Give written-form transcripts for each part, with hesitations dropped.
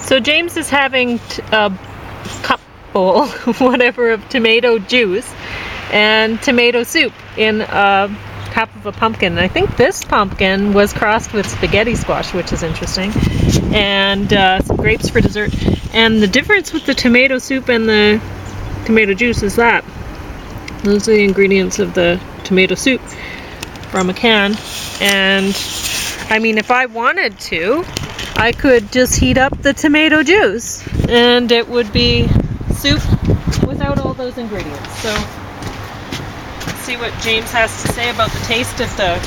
So James is having a cup bowl, whatever, of tomato juice and tomato soup in half of a pumpkin. I think this pumpkin was crossed with spaghetti squash, which is interesting, and some grapes for dessert. And the difference with the tomato soup and the tomato juice is that those are the ingredients of the tomato soup from a can. And I mean, if I wanted to, I could just heat up the tomato juice and it would be soup without all those ingredients. So let's see what James has to say about the taste of the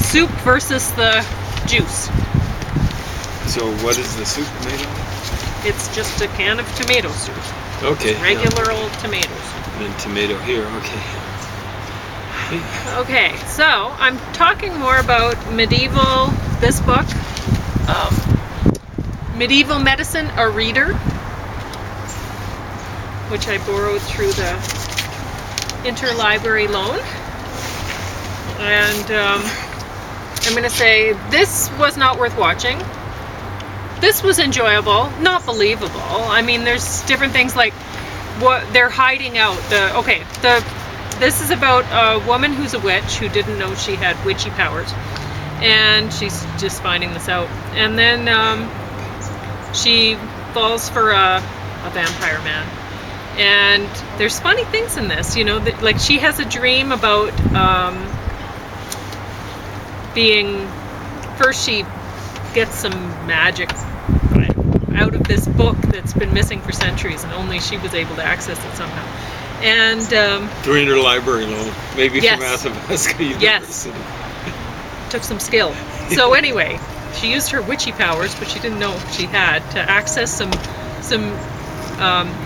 soup versus the juice. So what is the soup made of? It's just a can of tomato soup. Okay. Regular old tomatoes. And tomato here, okay. Okay, so I'm talking more about this book, Medieval Medicine, a Reader, which I borrowed through the interlibrary loan. And I'm going to say this was not worth watching. This was enjoyable, not believable. I mean, there's different things like what they're hiding out. This is about a woman who's a witch who didn't know she had witchy powers, and she's just finding this out. And then she falls for a vampire man. And there's funny things in this, you know, like she has a dream about first she gets some magic out of this book that's been missing for centuries, and only she was able to access it somehow. And during her library loan, maybe yes. from Athabasca University. Yes. Took some skill. So anyway, she used her witchy powers, but she didn't know she had, to access some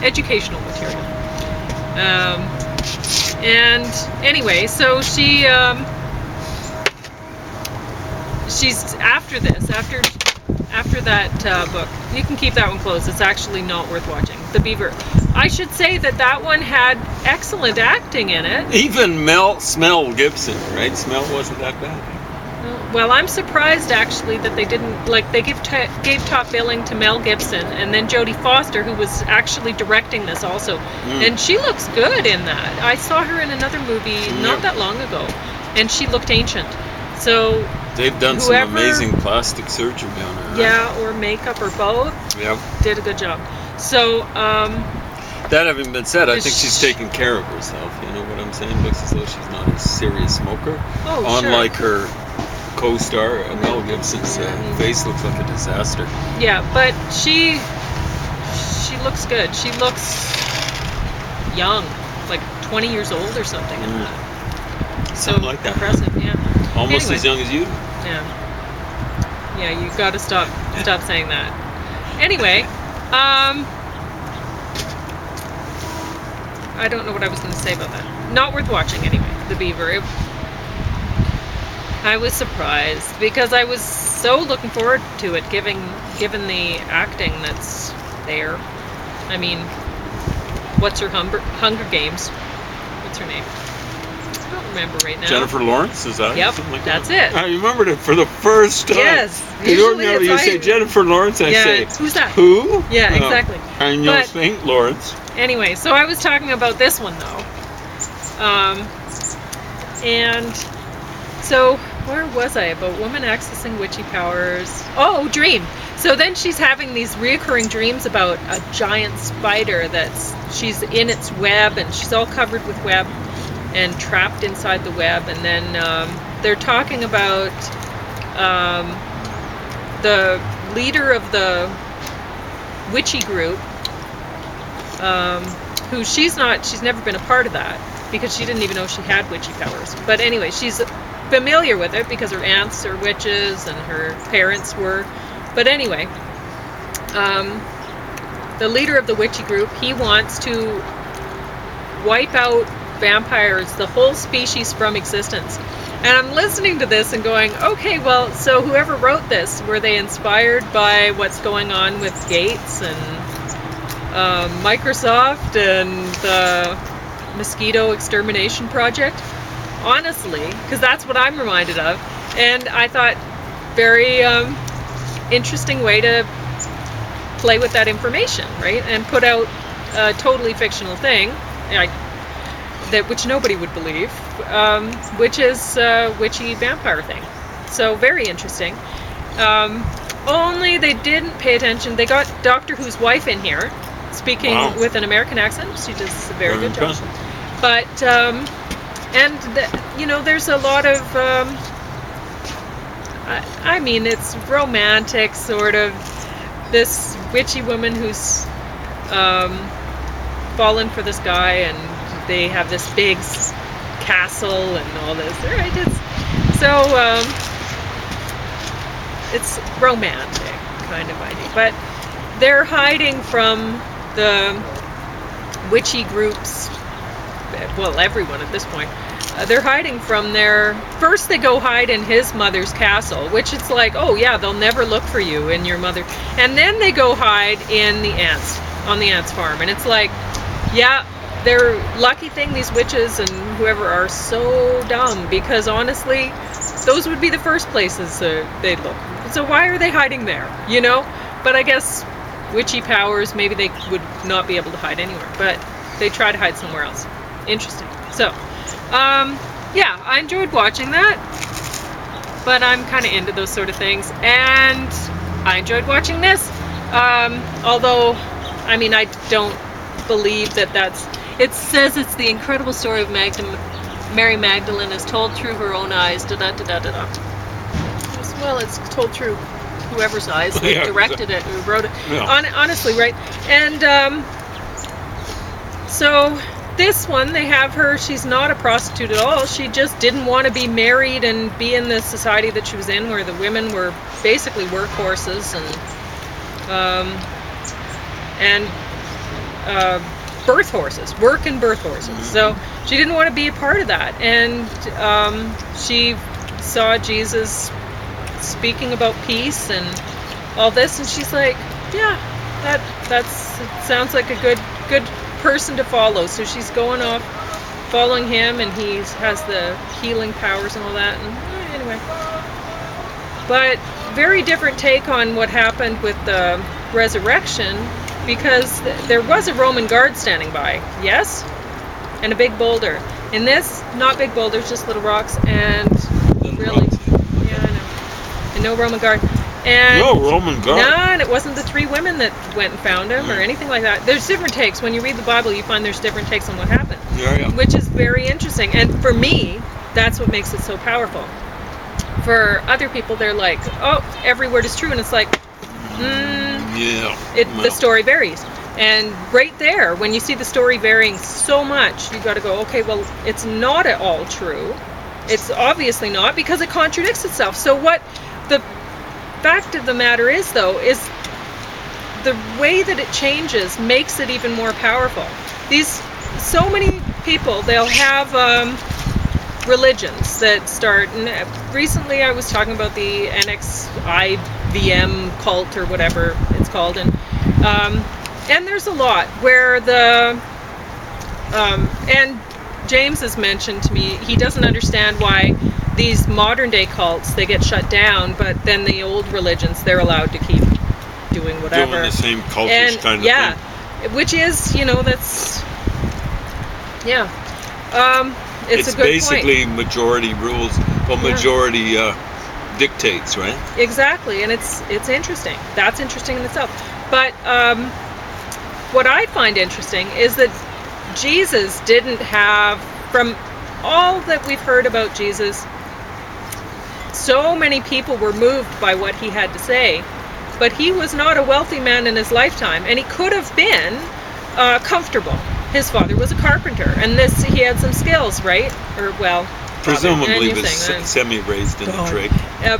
educational material. And anyway, so she's after that book. You can keep that one closed. It's actually not worth watching. The Beaver. I should say that one had excellent acting in it. Even Smell Gibson, right? Smell wasn't that bad. Well, I'm surprised actually that they didn't, like, they gave top billing to Mel Gibson, and then Jodie Foster, who was actually directing this also, and she looks good in that. I saw her in another movie not that long ago, and she looked ancient. So they've done some amazing plastic surgery on her. Right? Yeah, or makeup, or both. Yep. Did a good job. So that having been said, I think she's taking care of herself. You know what I'm saying? Looks as though she's not a serious smoker. Oh, unlike her co-star, Mel Gibson's face looks like a disaster. Yeah, but she looks good. She looks young, like 20 years old or something. Something like that. Impressive, yeah. Almost as young as you. Yeah. Yeah, you got to stop saying that. Anyway, I don't know what I was going to say about that. Not worth watching anyway. The Beaver. I was surprised because I was so looking forward to it, given the acting that's there. I mean, what's her Hunger Games? What's her name? I don't remember right now. Jennifer Lawrence, is that? Yep, something like that's that? it. I remembered it for the first time. Yes. Ordinarily you say Jennifer Lawrence, I say, who's that? Who? Yeah, exactly. And you'll think Lawrence. Anyway, so I was talking about this one though. And so where was I? About woman accessing witchy powers. Oh, dream. So then she's having these reoccurring dreams about a giant spider she's in its web, and she's all covered with web and trapped inside the web. And then they're talking about the leader of the witchy group, who she's never been a part of that because she didn't even know she had witchy powers. But anyway, she's familiar with it because her aunts are witches and her parents were. But anyway, the leader of the witchy group, he wants to wipe out vampires, the whole species, from existence. And I'm listening to this and going, okay, well, so whoever wrote this, were they inspired by what's going on with Gates and Microsoft and the mosquito extermination project? Honestly, because that's what I'm reminded of. And I thought, very interesting way to play with that information, right? And put out a totally fictional thing, which nobody would believe, which is a witchy vampire thing. So very interesting. Only they didn't pay attention. They got Doctor Who's wife in here, speaking with an American accent. She does a very good job. But there's a lot of I mean, it's romantic, sort of. This witchy woman who's fallen for this guy, and they have this big castle and all this. Right? It's romantic kind of idea, but they're hiding from the witchy groups. Well, everyone at this point. They're hiding from first they go hide in his mother's castle, which it's like, oh yeah, they'll never look for you in your mother. And then they go hide on the ants farm. And it's like, yeah, they're lucky thing, these witches and whoever are so dumb, because honestly, those would be the first places they'd look. So why are they hiding there, But I guess witchy powers, maybe they would not be able to hide anywhere, but they try to hide somewhere else. Interesting. So, I enjoyed watching that, but I'm kind of into those sort of things, and I enjoyed watching this, although, I mean, I don't believe it says it's the incredible story of Mary Magdalene is told through her own eyes, da-da-da-da-da-da. Well, it's told through whoever's eyes who directed it, who wrote it, honestly, right? And, so this one, they have her, she's not a prostitute at all. She just didn't want to be married and be in the society that she was in, where the women were basically workhorses and birth horses, working birth horses. So she didn't want to be a part of that. And she saw Jesus speaking about peace and all this, and she's like, yeah, that sounds like a good person to follow. So she's going off following him, and he has the healing powers and all that. And anyway, but very different take on what happened with the resurrection, because there was a Roman guard standing by, yes, and a big boulder. In this, not big boulders, just little rocks, and really, yeah, I know, and no Roman guard. And no Roman guard. No, and it wasn't the three women that went and found him or anything like that. There's different takes. When you read the Bible, you find there's different takes on what happened, which is very interesting. And for me, that's what makes it so powerful. For other people, they're like, oh, every word is true, and it's like, the story varies. And right there, when you see the story varying so much, you got to go, okay, well, it's not at all true. It's obviously not, because it contradicts itself. So what the fact of the matter is, though, is the way that it changes makes it even more powerful. So many people, they'll have religions that start, and recently I was talking about the NXIVM cult or whatever it's called, and there's a lot where and James has mentioned to me, he doesn't understand why these modern day cults, they get shut down, but then the old religions, they're allowed to keep doing whatever. Doing the same cultish kind of thing. Which is, that's, it's a good basically point. Majority rules, majority dictates, right? Exactly, and it's interesting. That's interesting in itself. But what I find interesting is that Jesus didn't have, from all that we've heard about Jesus, so many people were moved by what he had to say, but he was not a wealthy man in his lifetime, and he could have been comfortable. His father was a carpenter, and he had some skills, right? Or, well, presumably was semi-raised in the trade.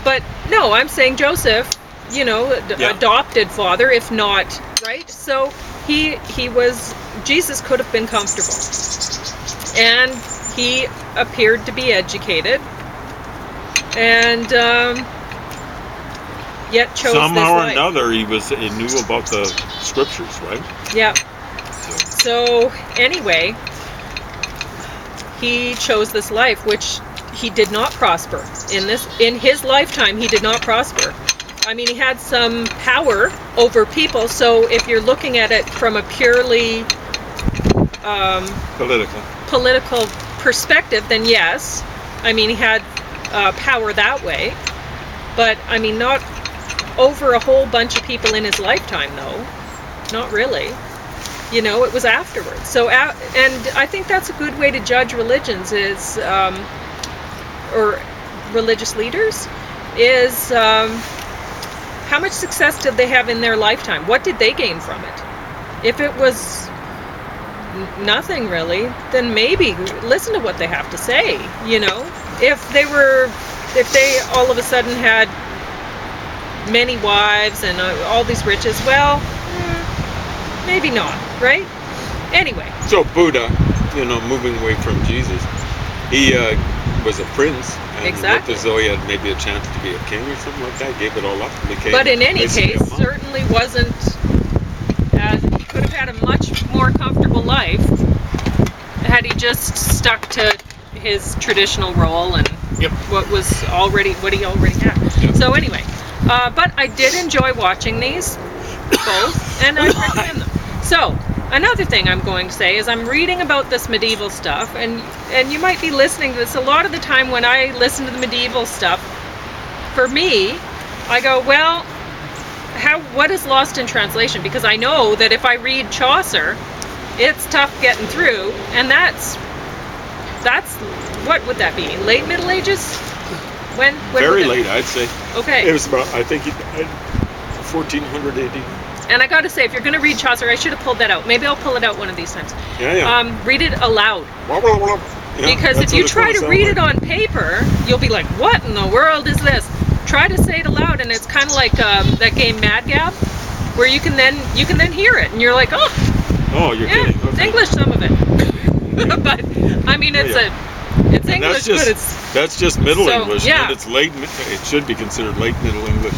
But no, I'm saying Joseph, adopted father, if not, right? So Jesus could have been comfortable, and he appeared to be educated, and yet chose somehow this life. or another he knew about the scriptures, right? Yeah. So anyway, he chose this life, which he did not prosper in his lifetime. He did not prosper. I mean, he had some power over people. So if you're looking at it from a purely political perspective, then yes. I mean, he had power that way. But, I mean, not over a whole bunch of people in his lifetime, though. Not really. You know, it was afterwards. So, and I think that's a good way to judge religions is, or religious leaders, is how much success did they have in their lifetime? What did they gain from it? If it was nothing really, then maybe listen to what they have to say, you know? If they all of a sudden had many wives and all these riches, well, maybe not, right? Anyway. So Buddha, you know, moving away from Jesus, he was a prince and Exactly. looked as though he had maybe a chance to be a king or something like that. Gave it all up and became. But in any basically case, a monk. certainly wasn't. He could have had a much more comfortable life had he just stuck to his traditional role and Yep. what he already had. Yep. So anyway, but I did enjoy watching these both, and I recommend them. So another thing I'm going to say is I'm reading about this medieval stuff, and you might be listening to this. A lot of the time when I listen to the medieval stuff, for me, I go, well, what is lost in translation? Because I know that if I read Chaucer, it's tough getting through, and that's what would that be? Late Middle Ages? When Very late, I'd say. Okay. It was about, I think he died 1400 AD. And I got to say, if you're going to read Chaucer, I should have pulled that out. Maybe I'll pull it out one of these times. Yeah. Read it aloud. Yeah, Because if you try to read it on paper, you'll be like, what in the world is this? Try to say it aloud, and it's kind of like that game Mad Gab, where you can then hear it, and you're like, Oh, you're yeah, kidding. Okay. it's English, some of it. But, I mean, it's English, but it's... That's just Middle So, English, yeah. and it's it should be considered late Middle English.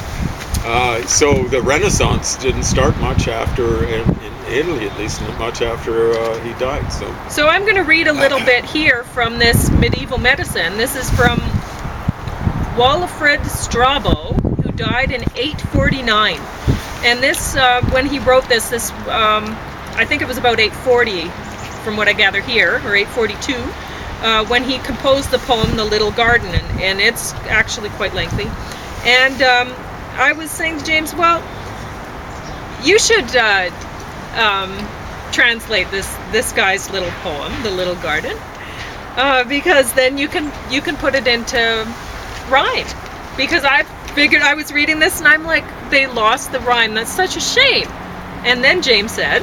So the Renaissance didn't start much after, in Italy at least, not much after he died. So I'm going to read a little bit here from this medieval medicine. This is from Walafrid Strabo, who died in 849. And this, when he wrote this, I think it was about 840, from what I gather here, or 842, when he composed the poem "The Little Garden," and it's actually quite lengthy. And I was saying to James, well, you should translate this guy's little poem, "The Little Garden," because then you can put it into rhyme. Because I figured, I was reading this and I'm like, they lost the rhyme. That's such a shame. And then James said,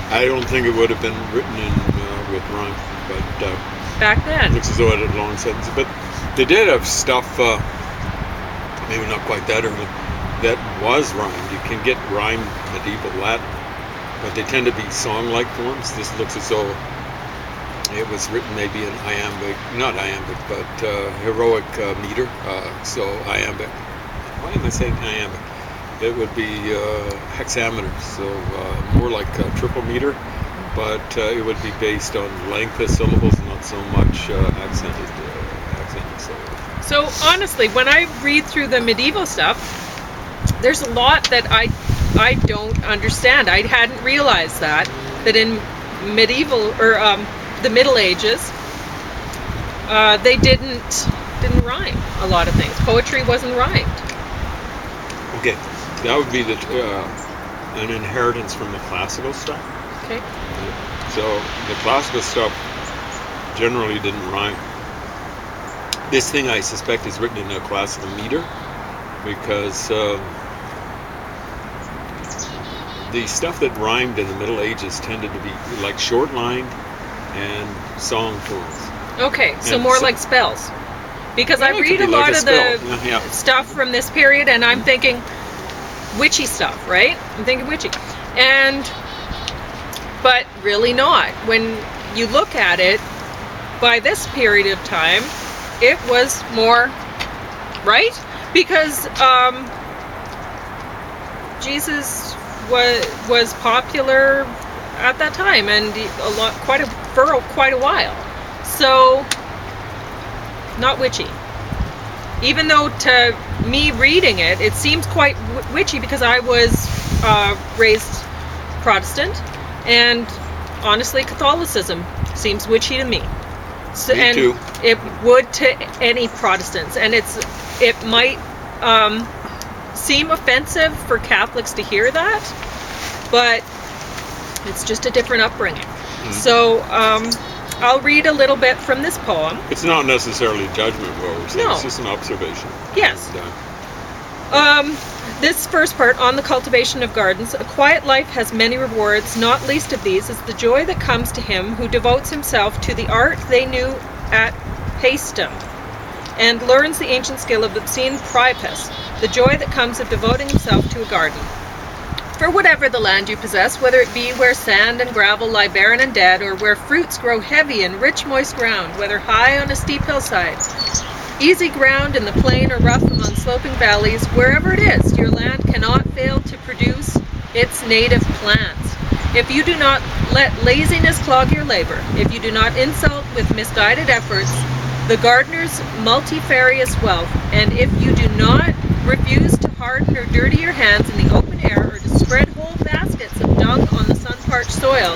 I don't think it would have been written in with rhyme, but back then. looks as though it had long sentences. But they did have stuff, maybe not quite that early, that was rhymed. You can get rhymed medieval Latin, but they tend to be song-like poems. This looks as though it was written maybe in not iambic, but heroic meter. So iambic. Why am I saying iambic? It would be hexameter, so more like triple meter, but it would be based on length of syllables, not so much accented syllables. So honestly, when I read through the medieval stuff, there's a lot that I don't understand. I hadn't realized that in medieval or the Middle Ages, they didn't rhyme a lot of things. Poetry wasn't rhymed. Okay, that would be an inheritance from the classical stuff. Okay. So the classical stuff generally didn't rhyme. This thing, I suspect, is written in a classical meter because the stuff that rhymed in the Middle Ages tended to be like short-lined and song poems. Okay, so And more so- like spells. Because Yeah, I it could read be a like lot a of the spell. Yeah. stuff from this period, and I'm thinking witchy stuff, right? I'm thinking witchy. But really not. When you look at it, by this period of time, it was more, right? Because Jesus was popular at that time, and for quite a while. So, not witchy. even though to me reading it, it seems quite witchy because I was raised Protestant, and honestly, Catholicism seems witchy to me. So, Me and too. it would to any Protestants, and it might seem offensive for Catholics to hear that, but it's just a different upbringing. So I'll read a little bit from this poem. It's not necessarily judgment what we're saying. No. It's just an observation. Yes. And, This first part, on the cultivation of gardens. A quiet life has many rewards, not least of these is the joy that comes to him who devotes himself to the art they knew at Paestum, and learns the ancient skill of obscene priapus, the joy that comes of devoting himself to a garden. For whatever the land you possess, whether it be where sand and gravel lie barren and dead, or where fruits grow heavy in rich moist ground, whether high on a steep hillside, easy ground in the plain, or rough among sloping valleys, wherever it is, your land cannot fail to produce its native plants. If you do not let laziness clog your labor, if you do not insult with misguided efforts the gardener's multifarious wealth, and if you do not refuse to harden or dirty your hands in the open air, or to spread whole baskets of dung on the sun-parched soil,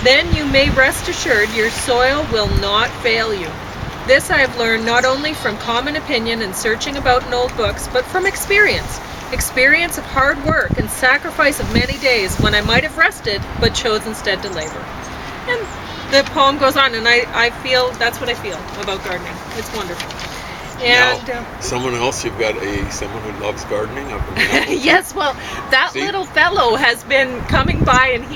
then you may rest assured your soil will not fail you. This I have learned not only from common opinion and searching about in old books, but from experience. Experience of hard work and sacrifice of many days when I might have rested, but chose instead to labor. And the poem goes on, and I feel, that's what I feel about gardening. It's wonderful. And now, someone else, you've got someone who loves gardening up in the yes, well, that See? little fellow has been coming by, and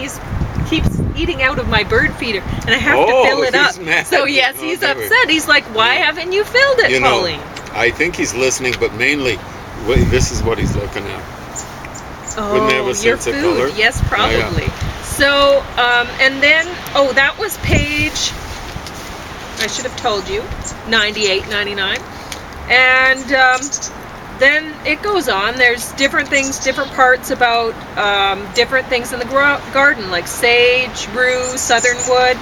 keeps eating out of my bird feeder, and I have to fill it up. Mad. So yes, he's upset. He's like, why haven't you filled it, Pauline? I think he's listening, but mainly this is what he's looking at. Oh, Wouldn't they have a your sense of food. color? Yes, probably. Yeah. So, and then, that was page, I should have told you, 98, 99. And then it goes on. There's different things, different parts about different things in the garden, like sage, rue, southernwood,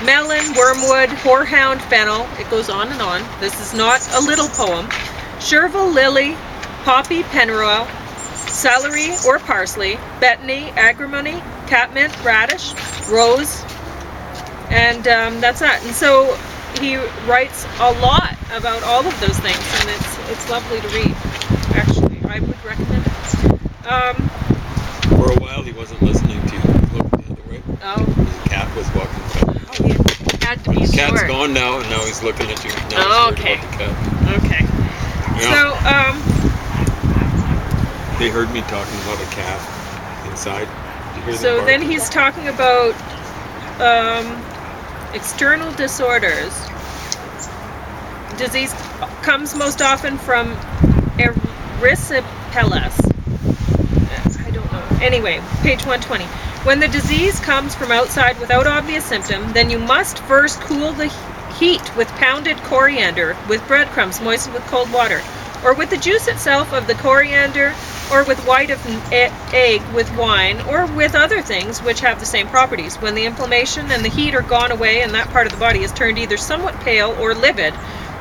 melon, wormwood, horehound, fennel. It goes on and on. This is not a little poem. Chervil, lily, poppy, pennyroyal, celery or parsley, betony, agrimony, catmint, radish, rose, and that's that. And so he writes a lot about all of those things, and it's lovely to read. Actually, I would recommend it. For a while, he wasn't listening to you. He was looking the other way. Oh. The cat was walking by. Oh, yeah. Had to be The cat's short. gone now, and now he's looking at you. Now he's worried Okay. about the cat. Okay. Yeah. So, They heard me talking about a cat inside. Did you hear them so then barking? he's talking about external disorders. Disease comes most often from erysipelas. I don't know. Anyway, page 120. When the disease comes from outside without obvious symptom, then you must first cool the heat with pounded coriander, with breadcrumbs moistened with cold water, or with the juice itself of the coriander, or with white of egg with wine, or with other things which have the same properties. When the inflammation and the heat are gone away and that part of the body is turned either somewhat pale or livid,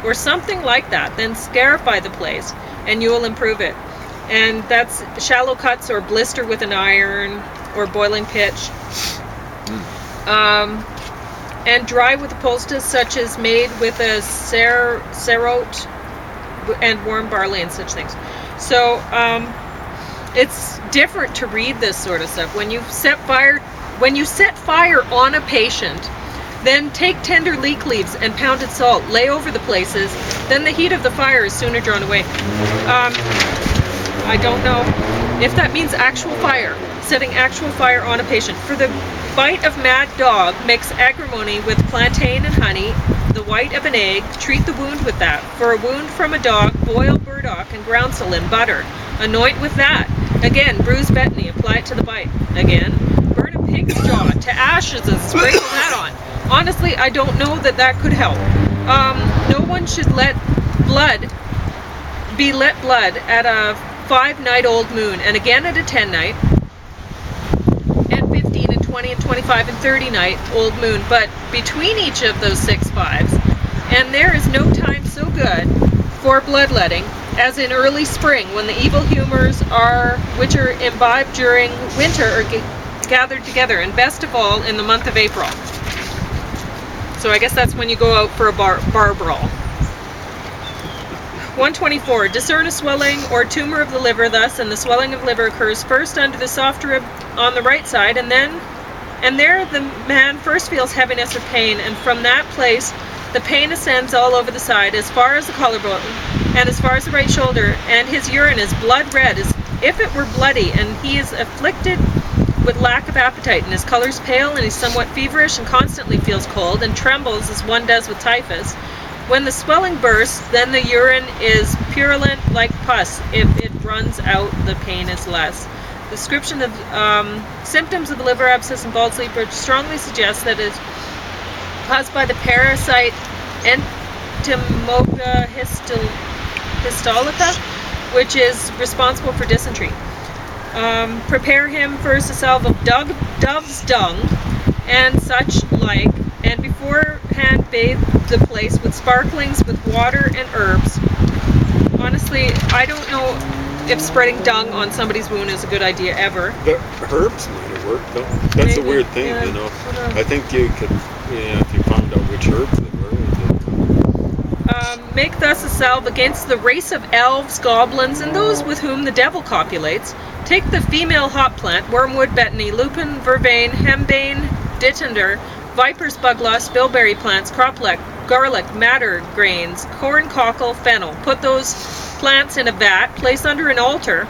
or something like that, then scarify the place, and you will improve it. And that's shallow cuts or blister with an iron or boiling pitch. And dry with a poultice such as made with a cerote and warm barley and such things. So it's different to read this sort of stuff. When you set fire on a patient, then take tender leek leaves and pounded salt, lay over the places, then the heat of the fire is sooner drawn away. I don't know if that means actual fire, setting actual fire on a patient. For the bite of mad dog, mix agrimony with plantain and honey, the white of an egg, treat the wound with that. For a wound from a dog, boil burdock and groundsel in butter, anoint with that. Again, bruise betony, apply it to the bite. Again, burn a pig's jaw to ashes and sprinkle that on. Honestly, I don't know that could help. No one should be let blood at a 5-night-old moon, and again at a 10-night, and 15 and 20 and 25 and 30-night-old moon, but between each of those 6 5s, and there is no time so good for bloodletting, as in early spring, when the evil humors which are imbibed during winter are gathered together, and best of all in the month of April. So I guess that's when you go out for a bar brawl. 124. Discern a swelling or tumor of the liver thus, and the swelling of liver occurs first under the soft rib on the right side, and there the man first feels heaviness or pain, and from that place the pain ascends all over the side, as far as the collarbone, and as far as the right shoulder, and his urine is blood red, as if it were bloody, and he is afflicted with lack of appetite, and his color is pale, and he's somewhat feverish, and constantly feels cold, and trembles as one does with typhus. When the swelling bursts, then the urine is purulent like pus. If it runs out, the pain is less. Description of symptoms of the liver abscess and bald sleep strongly suggests that it is caused by the parasite Entomoeba histolica, which is responsible for dysentery. Prepare him first a salve of dove's dung and such like, and beforehand bathe the place with sparklings, with water and herbs. Honestly, I don't know if spreading dung on somebody's wound is a good idea ever. The herbs might have worked though. That's Maybe, a weird thing, yeah, you know. I know. I think you could, if you found out which herbs they were. Make thus a salve against the race of elves, goblins, and those with whom the devil copulates. Take the female hop plant, wormwood, betony, lupin, vervain, hembane, dittender, viper's bugloss, bilberry plants, cropleck, garlic, madder grains, corn cockle, fennel. Put those plants in a vat, place under an altar,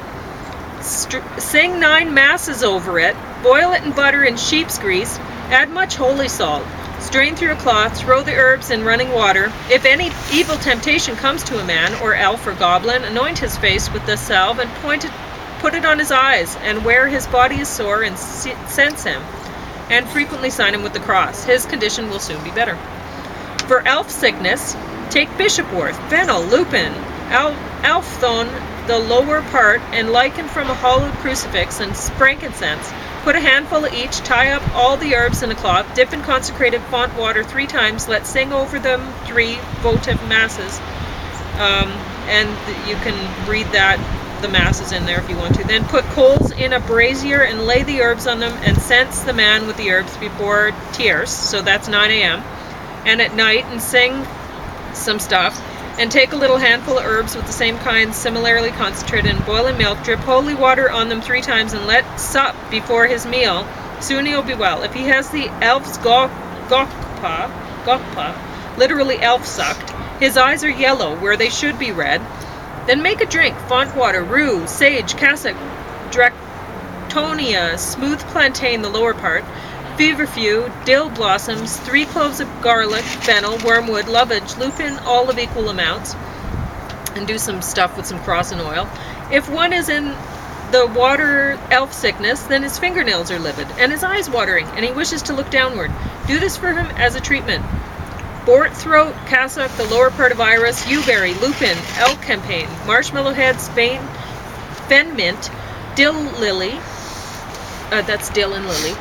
sing 9 masses over it, boil it in butter and sheep's grease, add much holy salt, strain through a cloth, throw the herbs in running water. If any evil temptation comes to a man, or elf or goblin, anoint his face with the salve and put it on his eyes, and where his body is sore, and cense him, and frequently sign him with the cross. His condition will soon be better. For elf sickness, take bishopwort, fennel, lupin, elfthone, the lower part, and lichen from a hollowed crucifix, and frankincense. Put a handful of each, tie up all the herbs in a cloth, dip in consecrated font water 3 times, let sing over them 3 votive masses. And you can read the masses in there if you want to. Then put coals in a brazier and lay the herbs on them, and cense the man with the herbs before tierce, so that's 9 a.m. And at night, and sing some stuff, and take a little handful of herbs with the same kind, similarly concentrated, and boil in milk, drip holy water on them 3 times, and let sup before his meal. Soon he'll be well. If he has the elf's gokpa, literally elf-sucked, his eyes are yellow where they should be red, then make a drink, font water, rue, sage, cassock, dractonia, smooth plantain the lower part, feverfew, dill blossoms, 3 cloves of garlic, fennel, wormwood, lovage, lupin, all of equal amounts, and do some stuff with some cross and oil. If one is in the water elf sickness, then his fingernails are livid, and his eyes watering, and he wishes to look downward. Do this for him as a treatment. Bort throat, cassock, the lower part of iris, yewberry, lupin, elk campaign, marshmallow head, fen mint, dill lily, that's dill and lily,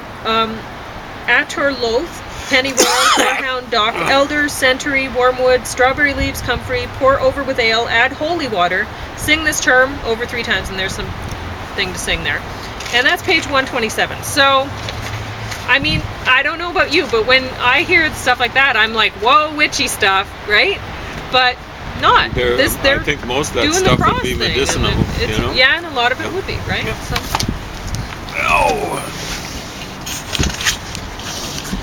attor loath, pennyroyal, horehound, dock, elder, century, wormwood, strawberry leaves, comfrey, pour over with ale, add holy water, sing this term over 3 times, and there's some thing to sing there. And that's page 127. So, I mean, I don't know about you, but when I hear stuff like that, I'm like, whoa, witchy stuff, right? But not. I think most of that doing stuff the would cross be thing, medicinal, and you know? Yeah, and a lot of it Yep. would be, right? Yep. So.